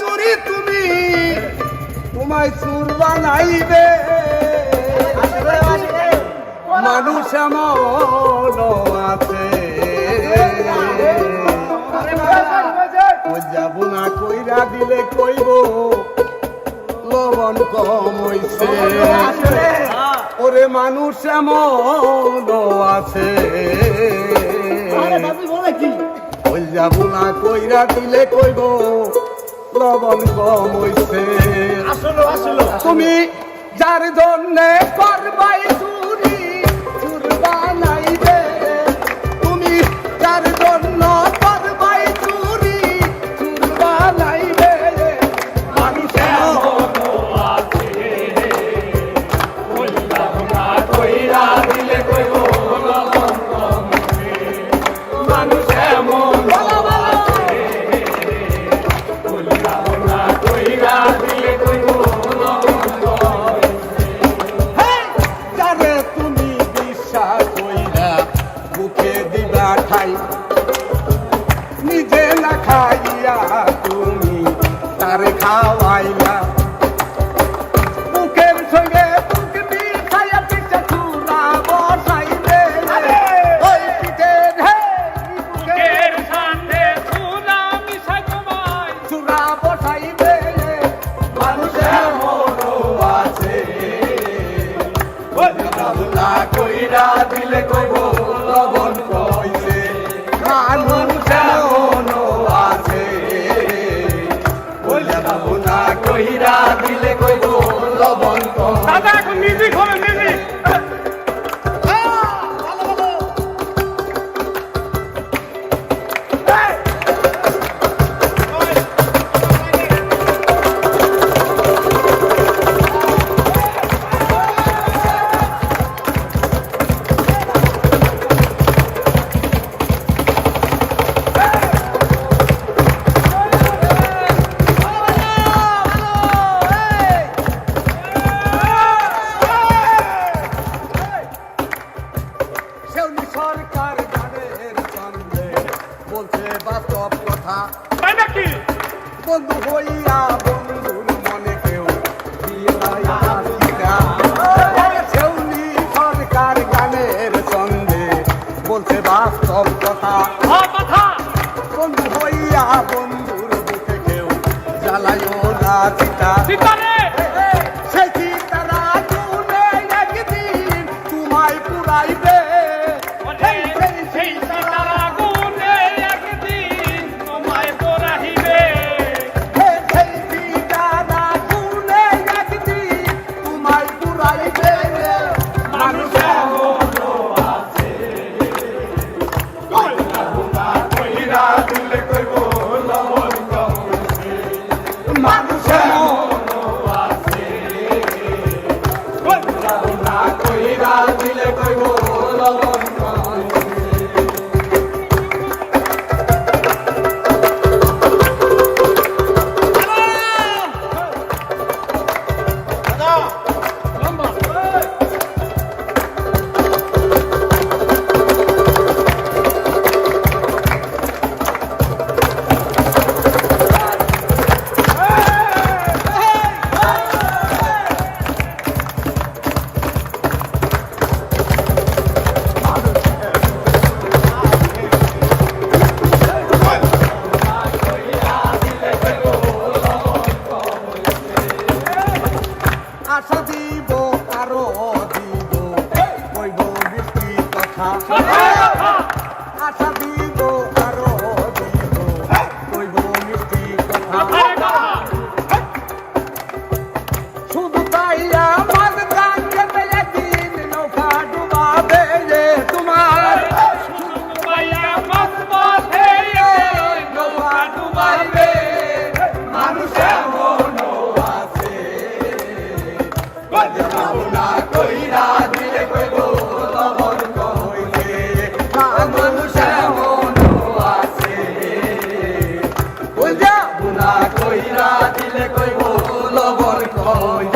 চুরি তুমি তোমায় চুর বানাইবে মানুষ এমন আছে যাব না কইরা দিলে কইব লবণ কম হইছে ওরে মানুষ এমন আছে ওই যাব না কইরা দিলে কইব লবণ কম হইছে তুমি যার জন্য করবাই চুরি চুর বানাইবে তুমি যার জন্য করবাই চুরি চুর বানাইবে মানুষ দিলে কইব লবণ কম মানুষ এমন নিজে না খাইয়া তুমি তারে খাওয়াইলা বুকের সঙ্গে বুক মিশাইয়া পিঠে চূড়া বসাইবে ওই পিঠের বুকের সাথে চূড়া মিশাই তোমায় চূড়া বসাইবে মানুষের মনো আছে ওই না কইরা দিলে কইব লবণ কইছে কইরা দিলে কইব লবণ কম দাদা এখন মিউজিক হবে মিউজিক সরকার গানের সঙ্গে বলছে বাস্তব কথা তাই নাকি বন্ধু হইয়া বন্ধুর মনে কেউ সেউনি সরকার গানের সঙ্গে বলছে বাস্তব কথা বন্ধু হইয়া বন্ধুর বুকে কেউ জ্বালাইও না চিতা সেই চিতারা চুনে একদিন তোমায় পুরাইবে আশা দিব আরো দিব কইব মিষ্টি কথা আশা দিব আরো দিব কইব মিষ্টি কথা শুধু তাই আমার প্রাণকে পেলে দিন নৌকা ডুবাবে তোমার শুধু তাই আমার পথে নৌকা ডুবাবে মানুষের মনো আছে না কইরা দিলে কইব লবণ কইছে মানুষের মনো আছে ওই যাব না কইরা দিলে কইব লবণ কইছে